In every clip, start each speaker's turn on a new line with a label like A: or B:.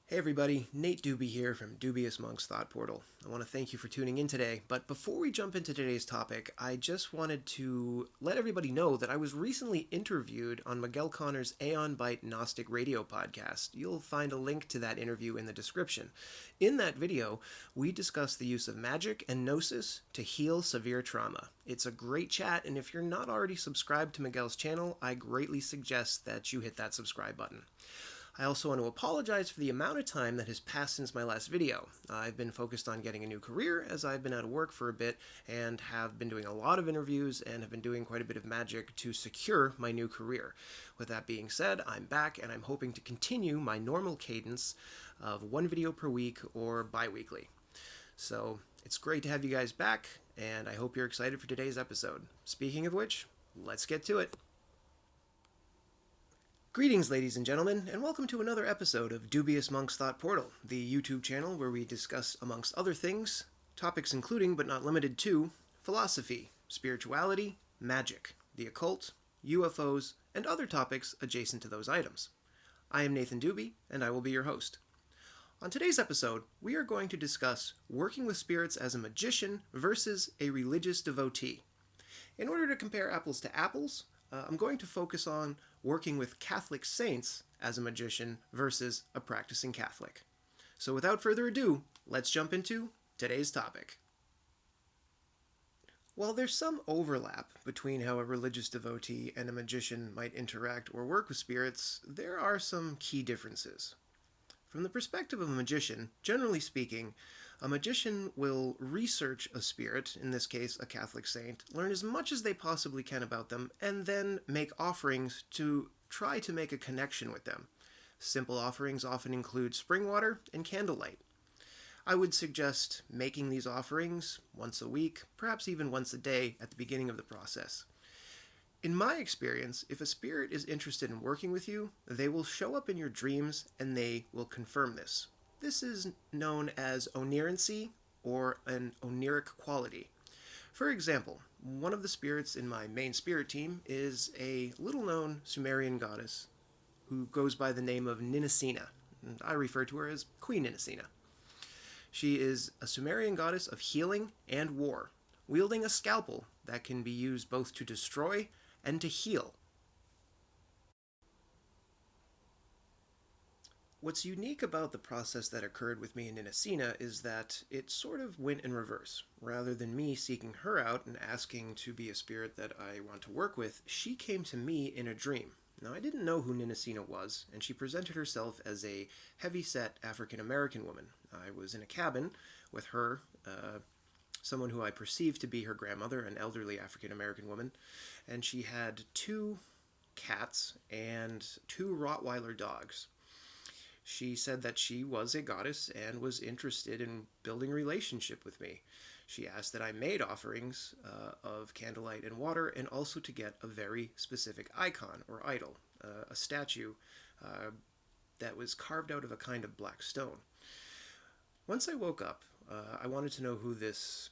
A: Hey everybody, Nate Doobie here from Dubious Monk's Thought Portal. I want to thank you for tuning in today, but before we jump into today's topic, I just wanted to let everybody know that I was recently interviewed on Miguel Connor's Aeon, Byte Gnostic radio podcast. You'll find a link to that interview in the description. In that video, we discuss the use of magic and gnosis to heal severe trauma. It's a great chat, and if you're not already subscribed to Miguel's channel, I greatly suggest that you hit that subscribe button. I also want to apologize for the amount of time that has passed since my last video. I've been focused on getting a new career as I've been out of work for a bit and have been doing a lot of interviews and have been doing quite a bit of magic to secure my new career. With that being said, I'm back and I'm hoping to continue my normal cadence of one video per week or bi-weekly. So it's great to have you guys back, and I hope you're excited for today's episode. Speaking of which, let's get to it. Greetings, ladies and gentlemen, and welcome to another episode of Dubious Monk's Thought Portal, the YouTube channel where we discuss, amongst other things, topics including, but not limited to, philosophy, spirituality, magic, the occult, UFOs, and other topics adjacent to those items. I am Nathan Doobie, and I will be your host. On today's episode, we are going to discuss working with spirits as a magician versus a religious devotee. In order to compare apples to apples, I'm going to focus on working with Catholic saints as a magician versus a practicing Catholic. So without further ado, let's jump into today's topic. While there's some overlap between how a religious devotee and a magician might interact or work with spirits, there are some key differences. From the perspective of a magician, generally speaking, a magician will research a spirit, in this case a Catholic saint, learn as much as they possibly can about them, and then make offerings to try to make a connection with them. Simple offerings often include spring water and candlelight. I would suggest making these offerings once a week, perhaps even once a day at the beginning of the process. In my experience, if a spirit is interested in working with you, they will show up in your dreams and they will confirm this. This is known as onerancy or an oniric quality. For example, one of the spirits in my main spirit team is a little-known Sumerian goddess who goes by the name of Ninina, and I refer to her as Queen Ninina. She is a Sumerian goddess of healing and war, wielding a scalpel that can be used both to destroy and to heal. What's unique about the process that occurred with me and Ninina is that it sort of went in reverse. Rather than me seeking her out and asking to be a spirit that I want to work with, she came to me in a dream. Now, I didn't know who Ninina was, and she presented herself as a heavy-set African-American woman. I was in a cabin with her, someone who I perceived to be her grandmother, an elderly African-American woman, and she had 2 cats and 2 Rottweiler dogs. She said that she was a goddess and was interested in building a relationship with me. She asked that I made offerings of candlelight and water, and also to get a very specific icon or idol, a statue that was carved out of a kind of black stone. Once I woke up, I wanted to know who this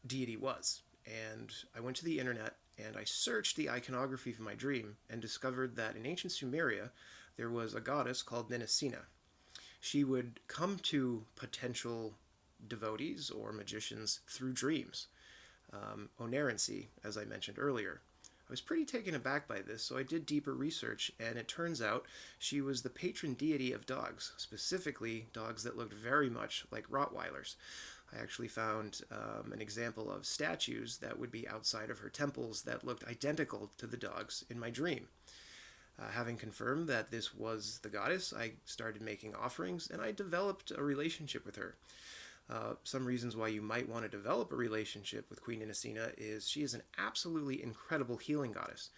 A: deity was, and I went to the internet and I searched the iconography for my dream and discovered that in ancient Sumeria there was a goddess called Ninina. She would come to potential devotees or magicians through dreams. Onerancy, as I mentioned earlier. I was pretty taken aback by this, so I did deeper research, and it turns out she was the patron deity of dogs, specifically dogs that looked very much like Rottweilers. I actually found an example of statues that would be outside of her temples that looked identical to the dogs in my dream. Having confirmed that this was the goddess, I started making offerings, and I developed a relationship with her. Some reasons why you might want to develop a relationship with Queen Ninina is she is an absolutely incredible healing goddess.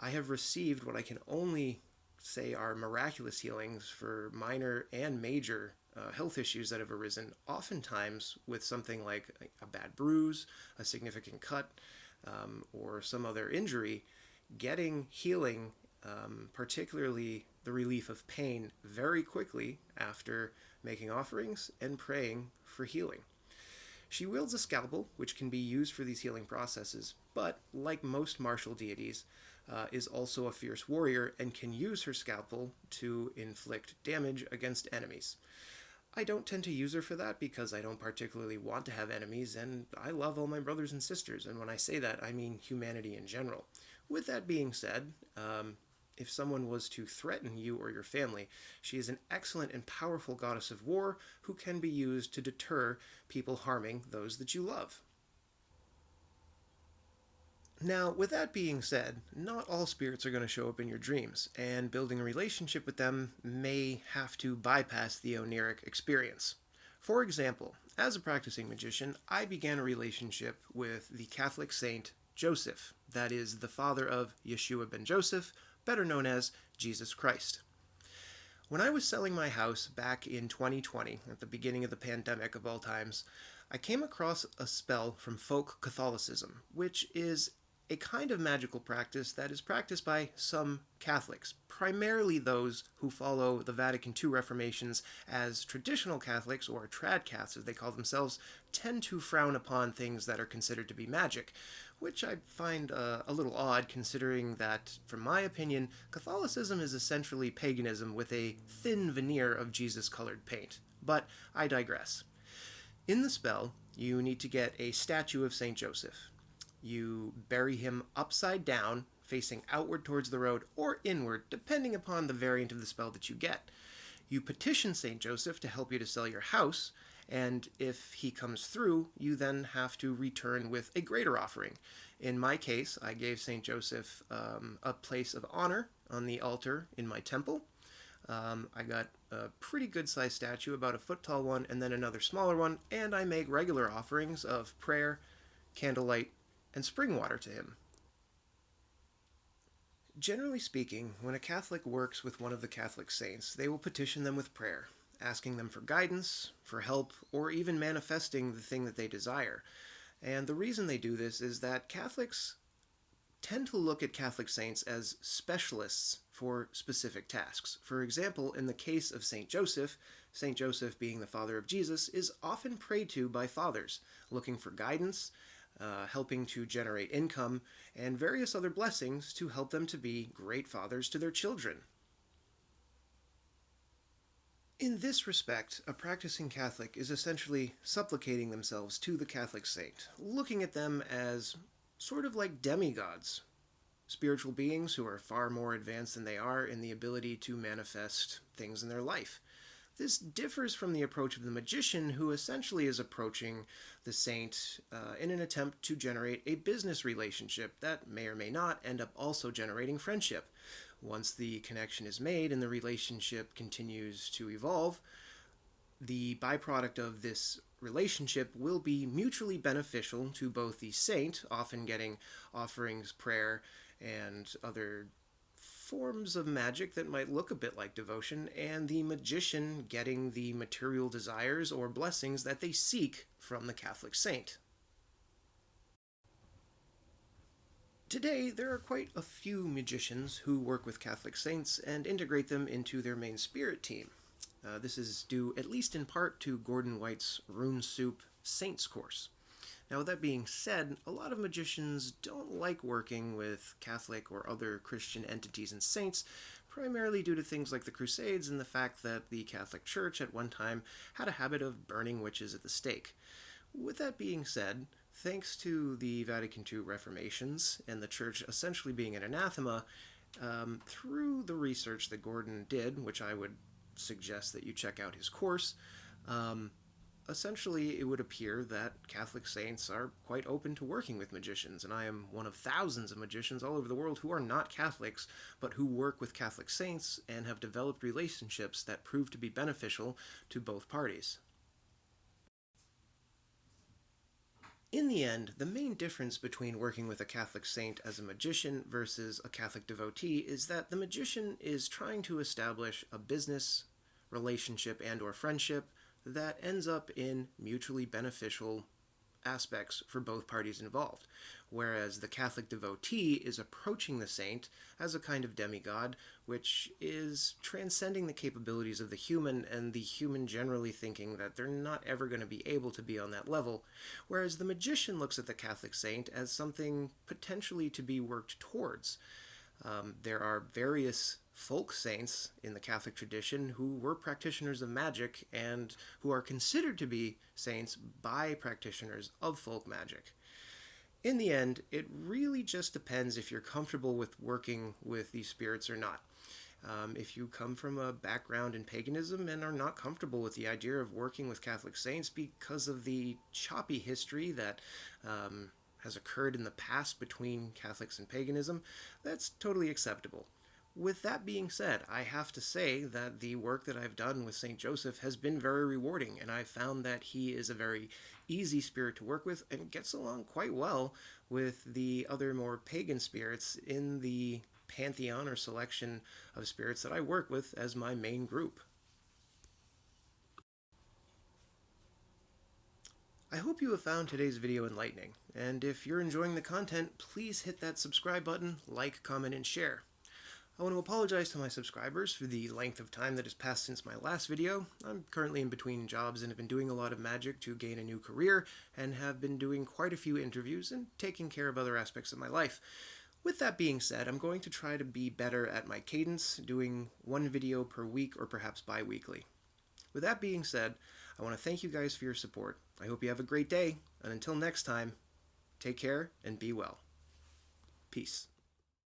A: I have received what I can only say are miraculous healings for minor and major health issues that have arisen, oftentimes with something like a bad bruise, a significant cut, or some other injury. Getting healing, particularly the relief of pain, very quickly after making offerings and praying for healing. She wields a scalpel, which can be used for these healing processes, but like most martial deities, is also a fierce warrior and can use her scalpel to inflict damage against enemies. I don't tend to use her for that because I don't particularly want to have enemies, and I love all my brothers and sisters, and when I say that, I mean humanity in general. With that being said, if someone was to threaten you or your family, she is an excellent and powerful goddess of war who can be used to deter people harming those that you love. Now, with that being said, not all spirits are going to show up in your dreams, and building a relationship with them may have to bypass the oniric experience. For example, as a practicing magician, I began a relationship with the Catholic saint Joseph, that is, the father of Yeshua ben Joseph, better known as Jesus Christ. When I was selling my house back in 2020, at the beginning of the pandemic of all times, I came across a spell from folk Catholicism, which is a kind of magical practice that is practiced by some Catholics, primarily those who follow the Vatican II reformations, as traditional Catholics, or tradcaths as they call themselves, tend to frown upon things that are considered to be magic, which I find a little odd considering that, from my opinion, Catholicism is essentially paganism with a thin veneer of Jesus-colored paint. But I digress. In the spell, you need to get a statue of St. Joseph. You bury him upside down, facing outward towards the road, or inward, depending upon the variant of the spell that you get. You petition St. Joseph to help you to sell your house, and if he comes through, you then have to return with a greater offering. In my case, I gave St. Joseph a place of honor on the altar in my temple. I got a pretty good sized statue, about a foot tall one, and then another smaller one, and I make regular offerings of prayer, candlelight, and spring water to him. Generally speaking, when a Catholic works with one of the Catholic saints, they will petition them with prayer, asking them for guidance, for help, or even manifesting the thing that they desire. And the reason they do this is that Catholics tend to look at Catholic saints as specialists for specific tasks. For example, in the case of St. Joseph being the father of Jesus, is often prayed to by fathers, looking for guidance, helping to generate income, and various other blessings to help them to be great fathers to their children. In this respect, a practicing Catholic is essentially supplicating themselves to the Catholic saint, looking at them as sort of like demigods, spiritual beings who are far more advanced than they are in the ability to manifest things in their life. This differs from the approach of the magician, who essentially is approaching the saint in an attempt to generate a business relationship that may or may not end up also generating friendship. Once the connection is made and the relationship continues to evolve, the byproduct of this relationship will be mutually beneficial to both the saint, often getting offerings, prayer, and other forms of magic that might look a bit like devotion, and the magician getting the material desires or blessings that they seek from the Catholic saint. Today, there are quite a few magicians who work with Catholic saints and integrate them into their main spirit team. This is due, at least in part, to Gordon White's Rune Soup Saints course. Now, with that being said, a lot of magicians don't like working with Catholic or other Christian entities and saints, primarily due to things like the Crusades and the fact that the Catholic Church at one time had a habit of burning witches at the stake. With that being said, thanks to the Vatican II reformations and the Church essentially being an anathema, through the research that Gordon did, which I would suggest that you check out his course, essentially it would appear that Catholic saints are quite open to working with magicians, and I am one of thousands of magicians all over the world who are not Catholics, but who work with Catholic saints and have developed relationships that prove to be beneficial to both parties. In the end, the main difference between working with a Catholic saint as a magician versus a Catholic devotee is that the magician is trying to establish a business, relationship, and/or friendship that ends up in mutually beneficial aspects for both parties involved, whereas the Catholic devotee is approaching the saint as a kind of demigod, which is transcending the capabilities of the human, and the human generally thinking that they're not ever going to be able to be on that level, whereas the magician looks at the Catholic saint as something potentially to be worked towards. There are various folk saints in the Catholic tradition who were practitioners of magic and who are considered to be saints by practitioners of folk magic. In the end, it really just depends if you're comfortable with working with these spirits or not. If you come from a background in paganism and are not comfortable with the idea of working with Catholic saints because of the choppy history that has occurred in the past between Catholics and paganism, that's totally acceptable. With that being said, I have to say that the work that I've done with St. Joseph has been very rewarding, and I've found that he is a very easy spirit to work with and gets along quite well with the other more pagan spirits in the pantheon or selection of spirits that I work with as my main group. I hope you have found today's video enlightening, and if you're enjoying the content, please hit that subscribe button, like, comment, and share. I want to apologize to my subscribers for the length of time that has passed since my last video. I'm currently in between jobs and have been doing a lot of magic to gain a new career, and have been doing quite a few interviews and taking care of other aspects of my life. With that being said, I'm going to try to be better at my cadence, doing one video per week or perhaps bi-weekly. With that being said, I want to thank you guys for your support. I hope you have a great day, and until next time, take care and be well. Peace.